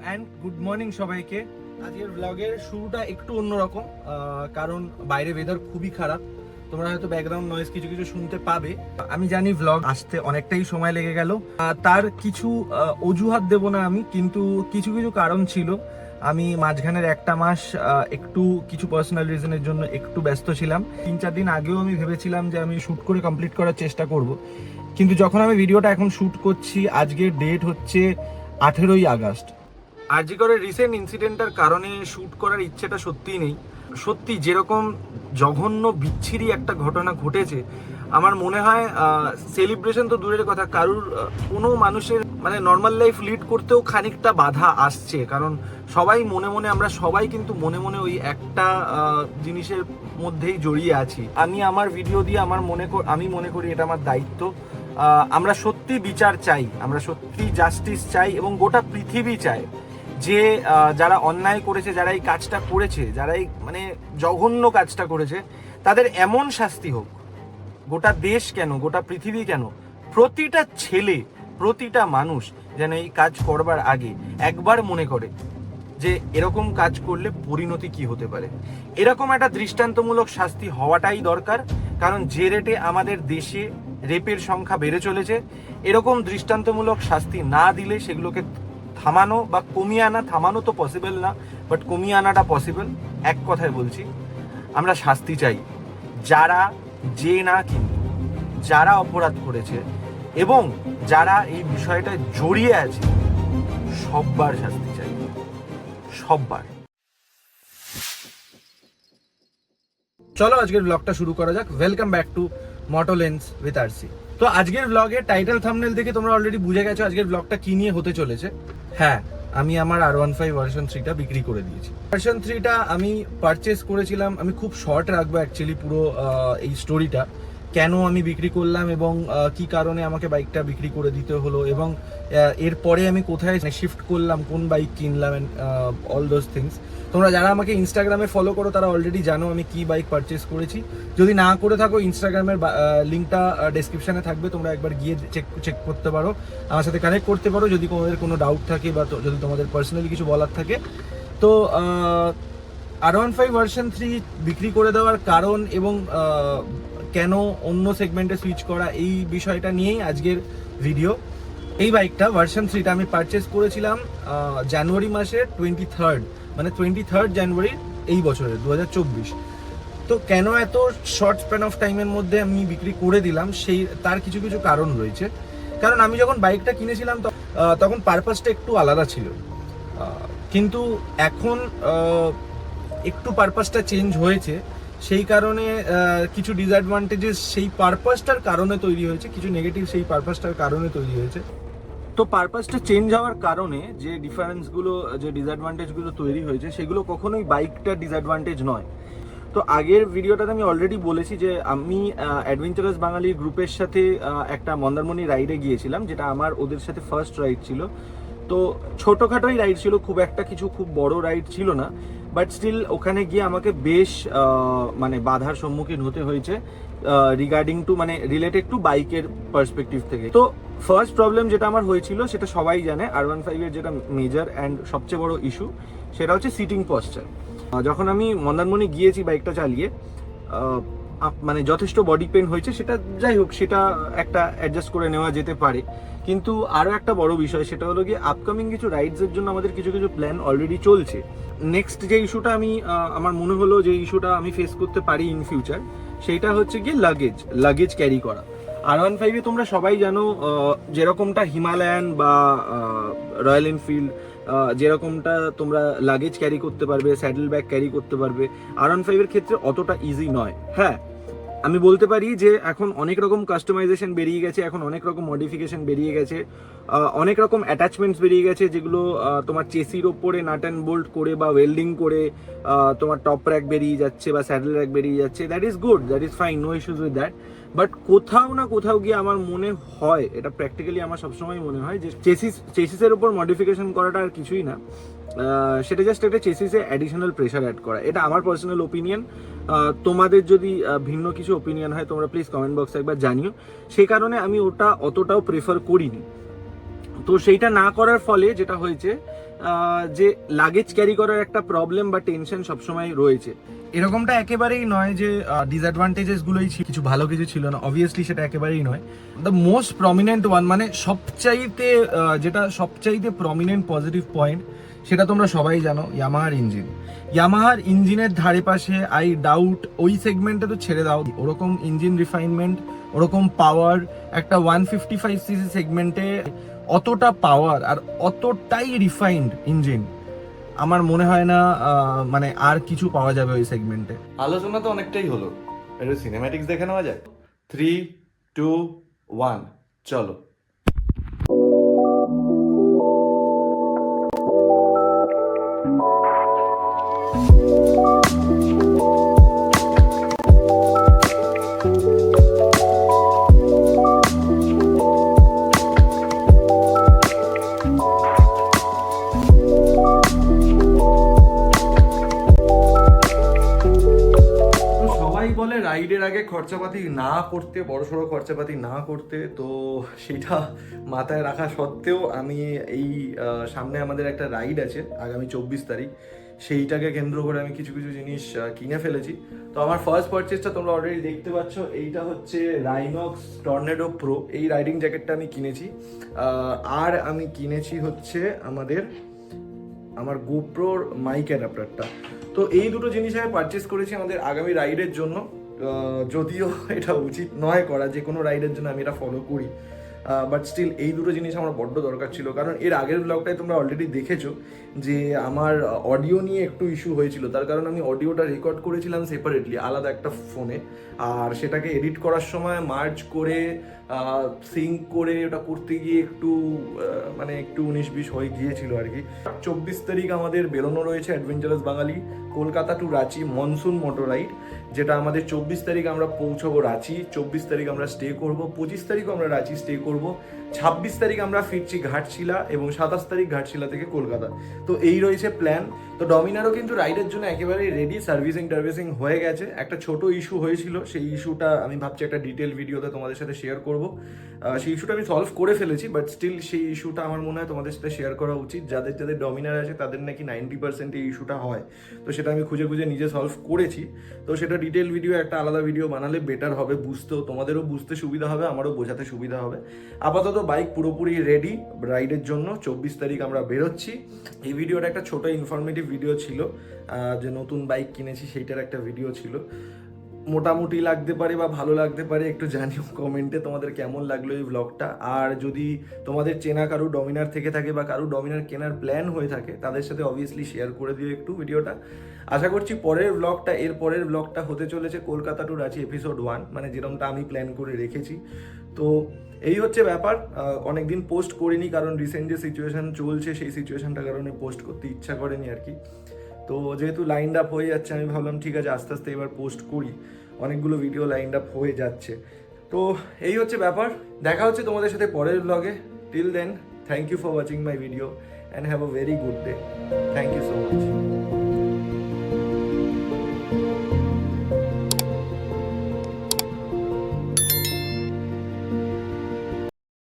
And good morning সবাইকে। আজকের ব্লগের শুরুটা একটু অন্যরকম, কারণ বাইরে ওয়েদার খুবই খারাপ। তোমরা হয়তো ব্যাকগ্রাউন্ড নয়েজ কিছু কিছু শুনতে পাবে। আমি জানি ব্লগ আসতে অনেকটাই সময় লেগে গেল, তার কিছু অজুহাত দেব না আমি, কিন্তু কিছু কিছু কারণ ছিল। আমি মাঝখানের একটা মাস একটু কিছু পার্সোনাল রিজনের জন্য একটু ব্যস্ত ছিলাম। 3-4 দিন আগেও আমি ভেবেছিলাম যে আমি শ্যুট করে কমপ্লিট করার চেষ্টা করব, কিন্তু যখন আমি ভিডিওটা এখন শ্যুট করছি, আজকের ডেট হচ্ছে 18ই আগস্ট। আরজি করে রিসেন্ট ইনসিডেন্টটার কারণে শ্যুট করার ইচ্ছেটা সত্যিই নেই। সত্যি যেরকম জঘন্য বিচ্ছিরি একটা ঘটনা ঘটেছে, আমার মনে হয় সেলিব্রেশন তো দূরের কথা, কারুর কোনো মানুষের মানে নর্মাল লাইফ লিড করতেও খানিকটা বাধা আসছে। কারণ সবাই মনে মনে, আমরা সবাই কিন্তু মনে মনে ওই একটা জিনিসের মধ্যেই জড়িয়ে আছি। আমি আমার ভিডিও দিয়ে আমি মনে করি এটা আমার দায়িত্ব। আমরা সত্যি বিচার চাই, আমরা সত্যি জাস্টিস চাই, এবং গোটা পৃথিবী চায় যে যারা অন্যায় করেছে, যারা এই কাজটা করেছে, যারা এই মানে জঘন্য কাজটা করেছে, তাদের এমন শাস্তি হোক। গোটা দেশ কেন, গোটা পৃথিবী কেন, প্রতিটা ছেলে, প্রতিটা মানুষ যেন এই কাজ করবার আগে একবার মনে করে যে এরকম কাজ করলে পরিণতি কি হতে পারে। এরকম একটা দৃষ্টান্তমূলক শাস্তি হওয়াটাই দরকার, কারণ যে রেটে আমাদের দেশে রেপের সংখ্যা বেড়ে চলেছে, এরকম দৃষ্টান্তমূলক শাস্তি না দিলে সেগুলোকে থামানো বা কমিয়ে আনা, থামানো তো পসিবল না, বাট কমিয়ে আনাটা পসিবল। এক কথায় বলছি, আমরা শাস্তি চাই। যে না, কিন্তু যারা অপরাধ করেছে এবং যারা এই বিষয়টা জড়িয়ে আছে, সববার শাস্তি চাই, সববার। চলো আজকের ব্লগটা শুরু করা যাক। Welcome back to Motolens with RC. তো আজকের ব্লগের টাইটেল থাম্বনেল দেখে তোমরা অলরেডি বুঝে গেছো আজকের ব্লগটা কি নিয়ে হতে চলেছে। হ্যাঁ, আমি আমার R15 ভার্সন 3টা বিক্রি করে দিয়েছি। ভার্সন 3টা আমি পারচেস করেছিলাম। আমি খুব শর্ট রাখবো অ্যাকচুয়ালি পুরো এই স্টোরিটা, কেন আমি বিক্রি করলাম এবং কি কারণে আমাকে বাইকটা বিক্রি করে দিতে হলো, এবং এরপরে আমি কোথায় শিফট করলাম, কোন বাইক কিনলাম, অ্যান্ড অল দোজ থিংস। তোমরা যারা আমাকে ইনস্টাগ্রামে ফলো করো তারা অলরেডি জানো আমি কি বাইক পারচেস করেছি। যদি না করে থাকো, ইনস্টাগ্রামের লিঙ্কটা ডেসক্রিপশানে থাকবে, তোমরা একবার গিয়ে চেক করতে পারো, আমার সাথে কানেক্ট করতে পারো যদি তোমাদের কোনো ডাউট থাকে বা যদি তোমাদের পার্সোনালি কিছু বলার থাকে। তো R15 ভার্সন 3 বিক্রি করে দেওয়ার কারণ এবং কেন অন্য সেগমেন্টে সুইচ করা, এই বিষয়টা নিয়েই আজকের ভিডিও। এই বাইকটা ভার্সন 3টা আমি পারচেস করেছিলাম জানুয়ারি মাসের 23rd, মানে 23rd জানুয়ারি এই বছরের 2024। তো কেন এত শর্ট স্প্যান অফ টাইমের মধ্যে আমি বিক্রি করে দিলাম, তার কিছু কিছু কারণ রয়েছে। কারণ আমি যখন বাইকটা কিনেছিলাম তখন পারপাসটা একটু আলাদা ছিল, কিন্তু এখন একটু পারপাসটা চেঞ্জ হয়েছে। সেই কারণে কিছু ডিসঅ্যাডভান্টেজেস সেই পারপাসটার কারণে তৈরি হয়েছে, কিছু নেগেটিভ সেই পারপাসটার কারণে তৈরি হয়েছে। তো পারপাসটা চেঞ্জ হওয়ার কারণে যে ডিফারেন্সগুলো, যে ডিসঅ্যাডভান্টেজগুলো তৈরি হয়েছে, সেগুলো কখনোই বাইকটার ডিসঅ্যাডভান্টেজ নয়। তো আগের ভিডিওটাতে আমি অলরেডি বলেছি যে আমি অ্যাডভেঞ্চারাস বাঙালি গ্রুপের সাথে একটা মন্দারমণি রাইডে গিয়েছিলাম, যেটা আমার ওদের সাথে ফার্স্ট রাইড ছিল। তো ছোটোখাটোই রাইড ছিল, খুব বড় রাইড ছিল না, বাট স্টিল ওখানে গিয়ে আমাকে বেশ মানে বাধার সম্মুখীন হতে হয়েছে রিগার্ডিং টু, মানে রিলেটেড টু বাইকের পার্সপেক্টিভ থেকে। তো ফার্স্ট প্রবলেম যেটা আমার হয়েছিল, সেটা সবাই জানে, R15 এর যেটা মেজর অ্যান্ড সবচেয়ে বড় ইস্যু, সেটা হচ্ছে সিটিং পশ্চার। যখন আমি মন্দারমণি গিয়েছি বাইকটা চালিয়ে, মানে যথেষ্ট বডি পেন হয়েছে, সেটা যাই হোক, সেটা একটা অ্যাডজাস্ট করে নেওয়া যেতে পারে। কিন্তু আরও একটা বড় বিষয়, সেটা হলো গিয়ে আপকামিং কিছু রাইডসের জন্য আমাদের কিছু কিছু প্ল্যান অলরেডি চলছে। নেক্সট যে ইস্যুটা আমার মনে হলো যে ইস্যুটা আমি ফেস করতে পারি ইন ফিউচার, সেইটা হচ্ছে গিয়ে লাগেজ ক্যারি করা। R15 তোমরা সবাই জানো, যেরকমটা হিমালয়ান বা রয়্যাল এনফিল্ড, যেরকমটা তোমরা লাগেজ ক্যারি করতে পারবে, স্যাডেল ব্যাগ ক্যারি করতে পারবে, R15 এর ক্ষেত্রে অতটা ইজি নয়। হ্যাঁ, আমি বলতে পারি যে এখন অনেক রকম কাস্টমাইজেশন বেরিয়ে গেছে, এখন অনেক রকম মডিফিকেশন বেরিয়ে গেছে, অনেক রকম অ্যাটাচমেন্টস বেরিয়ে গেছে, যেগুলো তোমার চেসির ওপরে নাট অ্যান্ড বোল্ট করে বা ওয়েল্ডিং করে তোমার টপ র্যাক বেরিয়ে যাচ্ছে বা স্যাডেল র্যাক বেরিয়ে যাচ্ছে। That is good, that is fine, no issues with that. But কোথাও না কোথাও গিয়ে আমার মনে হয়, এটা প্র্যাকটিক্যালি আমার সবসময় মনে হয় যে চেসিসের উপর মডিফিকেশন করাটা আর কিছুই না, সেটা জাস্ট একটা চেসিসে অ্যাডিশনাল প্রেশার অ্যাড করা। এটা আমার পার্সোনাল ওপিনিয়ন। তোমাদের যদি ভিন্ন কিছু ওপিনিয়ন হয়, তোমরা প্লিজ কমেন্ট বক্সে একবার জানিও। সেই কারণে আমি ওটা অতটাও প্রেফার করিনি। তো সেইটা না করার ফলে যেটা হয়েছে, যে লাগেজ ক্যারি করার একটা প্রবলেম বা টেনশন সবসময় রয়েছে। এরকমটা একেবারেই নয় যে ডিসঅ্যাডভান্টেজেস গুলোই কিছু ভালো কিছু ছিল না, অবভিয়াসলি সেটা একেবারেই নয়। দ্য মোস্ট প্রমিনেন্ট ওয়ান, মানে সবচাইতে যেটা সবচাইতে প্রমিনেন্ট পজিটিভ পয়েন্ট, সেটা তোমরা সবাই জানো, ইয়ামাহার ইঞ্জিন। ইয়ামাহার ইঞ্জিনের ধারে পাশে আই ডাউট ওই সেগমেন্টে তো ছেড়ে দাও, ওরকম ইঞ্জিন রিফাইনমেন্ট, ওরকম পাওয়ার একটা 155cc সেগমেন্টে অতটা পাওয়ার আর অতটাই রিফাইন্ড ইঞ্জিন আমার মনে হয় না মানে আর কিছু পাওয়া যাবে ওই সেগমেন্টে। আলোচনা তো অনেকটাই হলো, একটু সিনেম্যাটিক্স দেখে নেওয়া যায়। 3, 2, 1 চলো। বলে রাইডের আগে খরচাপাতি না করতে, বড়সড় খরচাপাতি না করতে, তো সেটা মাথায় রাখা সত্ত্বেও আমি এই সামনে আমাদের একটা রাইড আছে আগামী 24 তারিখ, সেইটাকে কেন্দ্র করে আমি কিছু কিছু জিনিস কিনে ফেলেছি। তো আমার ফার্স্ট পারচেজটা তোমরা অলরেডি দেখতে পাচ্ছ, এইটা হচ্ছে রাইনক্স টর্নেডো প্রো। এই রাইডিং জ্যাকেটটা আমি কিনেছি। আর আমি কিনেছি হচ্ছে আমার গোপ্রোর মাইক অ্যাডাপ্টারটা। তো এই দুটো জিনিস আমি পারচেস করেছি আমাদের আগামী রাইডের জন্য। যদিও এটা উচিত নয় করা, যে কোনো রাইডের জন্য আমি এটা ফলো করি, বাট স্টিল এই দুটো জিনিস আমার বড্ড দরকার ছিল। কারণ এর আগের ব্লগটায় তোমরা অলরেডি দেখেছো যে আমার অডিও নিয়ে একটু ইস্যু হয়েছিল, তার কারণ আমি অডিওটা রেকর্ড করেছিলাম সেপারেটলি আলাদা একটা ফোনে, আর সেটাকে এডিট করার সময় মার্জ করে সিঙ্ক করে ওটা করতে গিয়ে একটু মানে একটু 19-20 হয়ে গিয়েছিল আর কি। 24 তারিখ আমাদের বেরোনো রয়েছে adventurous Bangali Kolkata to Ranchi monsoon motor ride, যেটা আমাদের 24 তারিখ আমরা পৌঁছবো রাঁচি, 24 তারিখ আমরা স্টে করব, 25 তারিখও আমরা রাঁচি স্টে করব, 26 তারিখ আমরা ফিরছি ঘাটশিলা এবং 27 তারিখ ঘাটশিলা থেকে কলকাতা। তো এই রয়েছে প্ল্যান। তো ডমিনারও কিন্তু রাইডের জন্য একেবারেই রেডি, সার্ভিসিং হয়ে গেছে। একটা ছোট ইস্যু হয়েছিল, সেই ইস্যুটা আমি ভাবছি একটা ডিটেল ভিডিওতে তোমাদের সাথে শেয়ার করব। সেই ইস্যুটা আমি সলভ করে ফেলেছি, বাট স্টিল সেই ইস্যুটা আমার মনে হয় তোমাদের সাথে শেয়ার করা উচিত। যাদের যাদের ডমিনার আছে তাদের নাকি 90% এই ইস্যুটা হয়, তো সেটা আমি খুঁজে খুঁজে নিজে সলভ করেছি। তো সেটা ডিটেল ভিডিও একটা আলাদা ভিডিও বানালে বেটার হবে, বুঝতেও তোমাদেরও বুঝতে সুবিধা হবে, আমারও বোঝাতে সুবিধা হবে। আপাতত বাইক পুরোপুরি রেডি রাইডের জন্য, 24 তারিখ আমরা বেরোচ্ছি। এই ভিডিওটা একটা ছোট ইনফরমেটিভ ভিডিও ছিল, যে নতুন বাইক কিনেছি সেইটার একটা ভিডিও ছিল। মোটামুটি লাগতে পারে বা ভালো লাগতে পারে, একটু জানিও কমেন্টে তোমাদের কেমন লাগলো এই ব্লগটা। আর যদি তোমাদের চেনা কারো ডমিনার থেকে থাকে বা কারো ডমিনার কেনার প্ল্যান হয়ে থাকে, তাদের সাথে অবভিয়াসলি শেয়ার করে দিও একটু ভিডিওটা। আশা করছি এর পরের ব্লগটা হতে চলেছে কলকাতা টু রাঁচি এপিসোড 1, মানে যেরকমটা আমি প্ল্যান করে রেখেছি। তো এই হচ্ছে ব্যাপার। অনেকদিন পোস্ট করিনি কারণ রিসেন্ট যে সিচুয়েশন চলছে সেই সিচুয়েশনটার কারণে পোস্ট করতে ইচ্ছা করেনি আর কি। তো যেহেতু লাইন আপ হয়ে যাচ্ছে, আমি ভাবলাম ঠিক আছে আস্তে আস্তে এবার পোস্ট করি, অনেকগুলো ভিডিও লাইন আপ হয়ে যাচ্ছে। তো এই হচ্ছে ব্যাপার, দেখা হচ্ছে তোমাদের সাথে পরের ব্লগে। Till then, thank you for watching my video and have a very good day. Thank you so much.